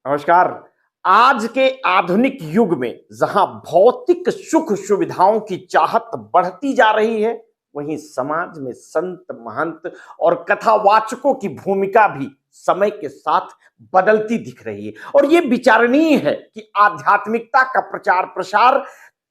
नमस्कार। आज के आधुनिक युग में जहां भौतिक सुख सुविधाओं की चाहत बढ़ती जा रही है, वहीं समाज में संत महंत और कथावाचकों की भूमिका भी समय के साथ बदलती दिख रही है। और ये विचारणीय है कि आध्यात्मिकता का प्रचार प्रसार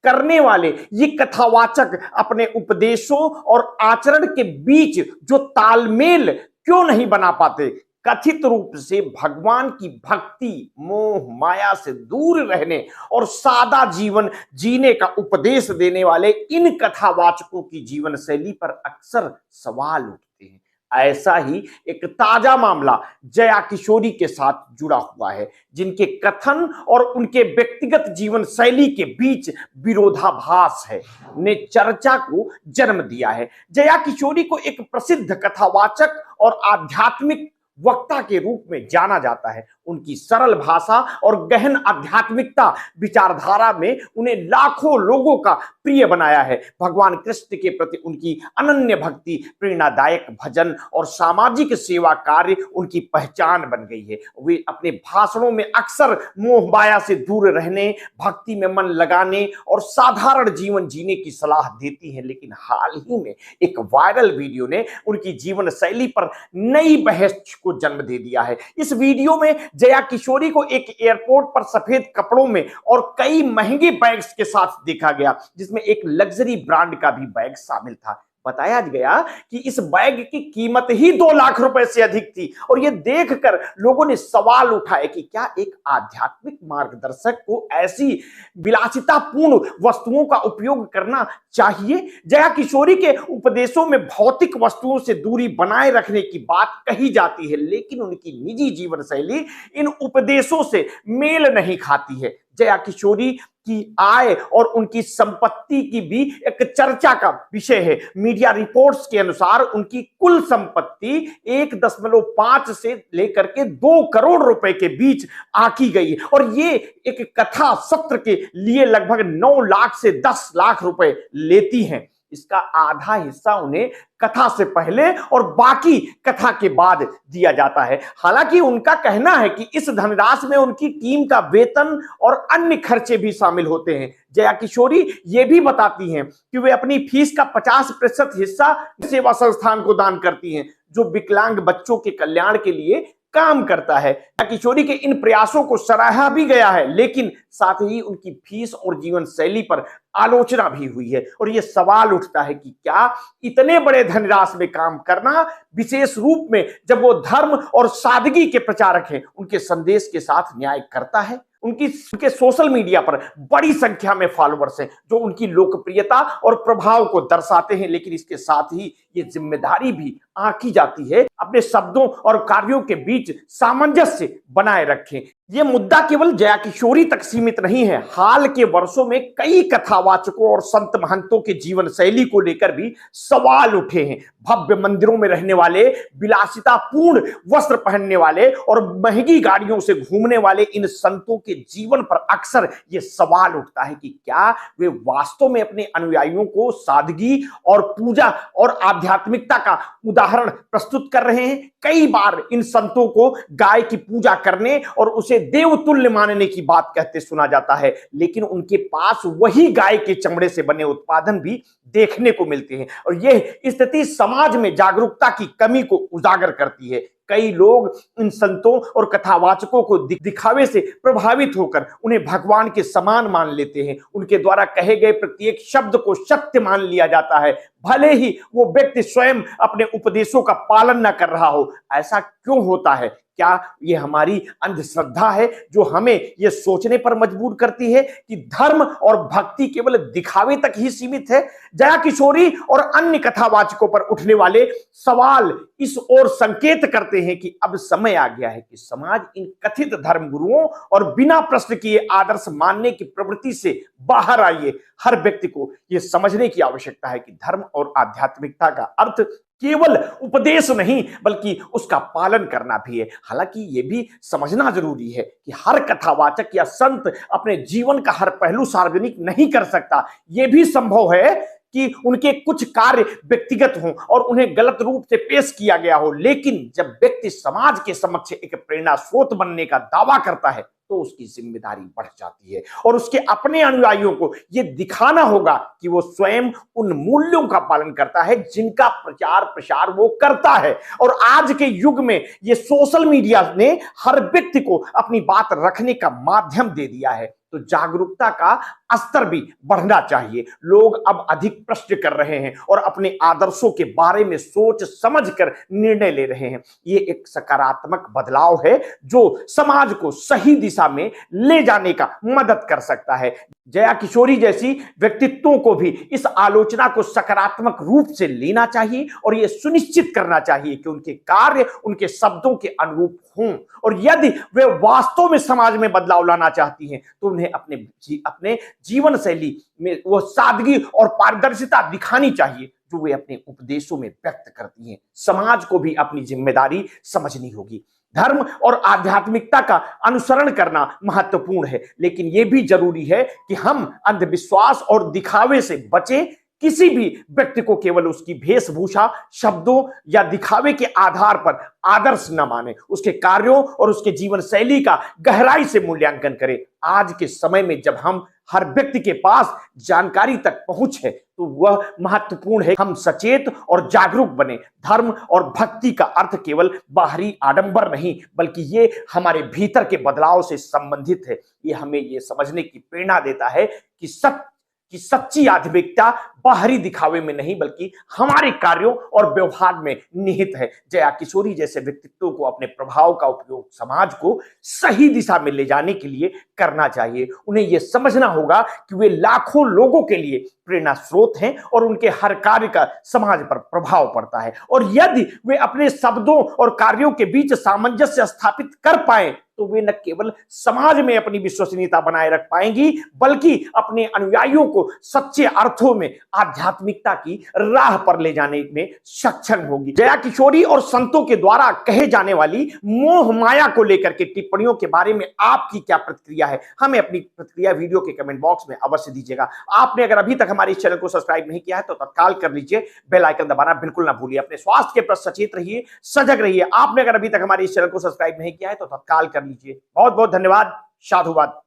करने वाले ये कथावाचक अपने उपदेशों और आचरण के बीच जो तालमेल क्यों नहीं बना पाते। कथित रूप से भगवान की भक्ति, मोह माया से दूर रहने और सादा जीवन जीने का उपदेश देने वाले इन कथावाचकों की जीवन शैली पर अक्सर सवाल उठते हैं। ऐसा ही एक ताजा मामला जया किशोरी के साथ जुड़ा हुआ है, जिनके कथन और उनके व्यक्तिगत जीवन शैली के बीच विरोधाभास है, ने चर्चा को जन्म दिया है। जया किशोरी को एक प्रसिद्ध कथावाचक और आध्यात्मिक वक्ता के रूप में जाना जाता है। उनकी सरल भाषा और गहन आध्यात्मिकता विचारधारा में उन्हें लाखों लोगों का प्रिय बनाया है। भगवान कृष्ण के प्रति उनकी अनन्य भक्ति, प्रेरणादायक भजन और सामाजिक सेवा कार्य उनकी पहचान बन गई है। वे अपने भाषणों में अक्सर मोह माया से दूर रहने, भक्ति में मन लगाने और साधारण जीवन जीने की सलाह देती हैं। लेकिन हाल ही में एक वायरल वीडियो ने उनकी जीवन शैली पर नई बहस को जन्म दे दिया है। इस वीडियो में जया किशोरी को एक एयरपोर्ट पर सफेद कपड़ों में और कई महंगे बैग्स के साथ देखा गया, जिसमें एक लग्जरी ब्रांड का भी बैग शामिल था। बताया गया कि इस बैग की कीमत ही 2 लाख रुपए से अधिक थी। और यह देखकर लोगों ने सवाल उठाए कि क्या एक आध्यात्मिक मार्गदर्शक को ऐसी विलासितापूर्ण वस्तुओं का उपयोग करना चाहिए। जया किशोरी के उपदेशों में भौतिक वस्तुओं से दूरी बनाए रखने की बात कही जाती है, लेकिन उनकी निजी जीवन शैली इन उपदेशों से मेल नहीं खाती है। जया किशोरी की आय और उनकी संपत्ति की भी एक चर्चा का विषय है। मीडिया रिपोर्ट्स के अनुसार उनकी कुल संपत्ति 1.5 से लेकर के 2 करोड़ रुपए के बीच आंकी गई है। और ये एक कथा सत्र के लिए लगभग 9 लाख से 10 लाख रुपए लेती हैं। इसका आधा हिस्सा उन्हें कथा से पहले और बाकी कथा के बाद दिया जाता है। हालांकि उनका कहना है कि इस धनराशि में उनकी टीम का वेतन और अन्य खर्चे भी शामिल होते हैं। जया किशोरी ये भी बताती हैं कि वे अपनी फीस का 50% हिस्सा सेवा संस्थान को दान करती हैं, जो विकलांग बच्चों के कल्याण के लिए काम करता है। किशोरी के इन प्रयासों को सराहा भी गया है, लेकिन साथ ही उनकी फीस और जीवन शैली पर आलोचना भी हुई है। और यह सवाल उठता है कि क्या इतने बड़े धनराशि में काम करना, विशेष रूप में जब वो धर्म और सादगी के प्रचारक हैं, उनके संदेश के साथ न्याय करता है। उनके सोशल मीडिया पर बड़ी संख्या में फॉलोअर्स हैं, जो उनकी लोकप्रियता और प्रभाव को दर्शाते हैं। लेकिन इसके साथ ही ये जिम्मेदारी भी आंकी जाती है अपने शब्दों और कार्यों के बीच सामंजस्य बनाए रखें। यह मुद्दा केवल जया किशोरी तक सीमित नहीं है। हाल के वर्षों में कई कथावाचकों और संत महंतों के जीवन शैली को लेकर भी सवाल उठे हैं। भव्य मंदिरों में रहने वाले, विलासितापूर्ण वस्त्र पहनने वाले और महंगी गाड़ियों से घूमने वाले इन संतों के जीवन पर अक्सर यह सवाल उठता है कि क्या वे वास्तव में अपने अनुयायियों को सादगी और पूजा और आध्यात्मिकता का उदाहरण प्रस्तुत कर रहे हैं। कई बार इन संतों को गाय की पूजा करने और उसे देवतुल्य मानने की बात कहते सुना जाता है, लेकिन उनके पास वही गाय के चमड़े से बने उत्पादन भी देखने को मिलते हैं। और यह स्थिति समाज में जागरूकता की कमी को उजागर करती है। कई लोग इन संतों और कथावाचकों को दिखावे से प्रभावित होकर उन्हें भगवान के समान मान लेते हैं। उनके द्वारा कहे गए प्रत्येक शब्द को सत्य मान लिया जाता है, भले ही वो व्यक्ति स्वयं अपने उपदेशों का पालन न कर रहा हो। ऐसा क्यों होता है? क्या ये हमारी अंधश्रद्धा है जो हमें ये सोचने पर मजबूर करती है कि धर्म और भक्ति केवल दिखावे तक ही सीमित है? जया किशोरी और अन्य कथावाचकों पर उठने वाले सवाल इस ओर संकेत करते हैं कि अब समय आ गया है कि समाज इन कथित धर्मगुरुओं और बिना प्रश्न किए आदर्श मानने की प्रवृत्ति से बाहर आइए। हर व्यक्ति को यह समझने की आवश्यकता है कि धर्म और आध्यात्मिकता का अर्थ केवल उपदेश नहीं, बल्कि उसका पालन करना भी है। हालांकि यह भी समझना जरूरी है कि हर कथावाचक या संत अपने जीवन का हर पहलू सार्वजनिक नहीं कर सकता। यह भी संभव है कि उनके कुछ कार्य व्यक्तिगत हों और उन्हें गलत रूप से पेश किया गया हो, लेकिन जब व्यक्ति समाज के समक्ष एक प्रेरणा स्रोत बनने का दावा करता है तो उसकी जिम्मेदारी बढ़ जाती है और उसके अपने अनुयायियों को यह दिखाना होगा कि वो स्वयं उन मूल्यों का पालन करता है जिनका प्रचार प्रसार वो करता है। और आज के युग में ये सोशल मीडिया ने हर व्यक्ति को अपनी बात रखने का माध्यम दे दिया है, तो जागरूकता का स्तर भी बढ़ना चाहिए। लोग अब अधिक प्रश्न कर रहे हैं और अपने आदर्शों के बारे में सोच समझकर निर्णय ले रहे हैं। ये एक सकारात्मक बदलाव है जो समाज को सही दिशा में ले जाने का मदद कर सकता है। जया किशोरी जैसी व्यक्तित्वों को भी इस आलोचना को सकारात्मक रूप से लेना चाहिए और यह सुनिश्चित करना चाहिए कि उनके कार्य उनके शब्दों के अनुरूप हों, और यदि वे वास्तव में समाज में बदलाव लाना चाहती हैं तो उन्हें अपने जीवन शैली में वो सादगी और पारदर्शिता दिखानी चाहिए जो वे अपने उपदेशों में व्यक्त करती हैं। समाज को भी अपनी जिम्मेदारी समझनी होगी। धर्म और आध्यात्मिकता का अनुसरण करना महत्वपूर्ण है, लेकिन यह भी जरूरी है कि हम अंधविश्वास और दिखावे से बचें। किसी भी व्यक्ति को केवल उसकी वेशभूषा, शब्दों या दिखावे के आधार पर आदर्श न माने, उसके कार्यों और उसके जीवन शैली का गहराई से मूल्यांकन करें। आज के समय में जब हम हर व्यक्ति के पास जानकारी तक पहुंच है तो वह महत्वपूर्ण है हम सचेत और जागरूक बने। धर्म और भक्ति का अर्थ केवल बाहरी आडंबर नहीं बल्कि ये हमारे भीतर के बदलाव से संबंधित है। ये हमें ये समझने की प्रेरणा देता है कि सच्ची आध्यात्मिकता बाहरी दिखावे में नहीं बल्कि हमारे कार्यों और व्यवहार में निहित है। जया किशोरी जैसे व्यक्तित्वों को अपने प्रभाव का उपयोग समाज को सही दिशा में ले जाने के लिए करना चाहिए। उन्हें यह समझना होगा कि वे लाखों लोगों के लिए प्रेरणा स्रोत हैं और उनके हर कार्य का समाज पर प्रभाव पड़ता है। और यदि वे अपने शब्दों और कार्यों के बीच सामंजस्य स्थापित कर पाए तो वे न केवल समाज में अपनी विश्वसनीयता बनाए रख पाएंगी बल्कि अपने अनुयायियों को सच्चे अर्थों में आध्यात्मिकता की राह पर ले जाने में सक्षम होगी। जया किशोरी और संतों के द्वारा कहे जाने वाली मोह माया को लेकर के टिप्पणियों के बारे में आपकी क्या प्रतिक्रिया है? हमें अपनी प्रतिक्रिया वीडियो के कमेंट बॉक्स में अवश्य दीजिएगा। आपने अगर अभी तक हमारे इस चैनल को सब्सक्राइब नहीं किया है तो तत्काल कर लीजिए, बेल आइकन दबाना बिल्कुल ना भूलिए। अपने स्वास्थ्य के प्रति सचेत रहिए, सजग रहिए। आपने अगर अभी तक हमारे इस चैनल को सब्सक्राइब नहीं किया है तो तत्काल कर लीजिए। बहुत बहुत धन्यवाद। साधुवाद।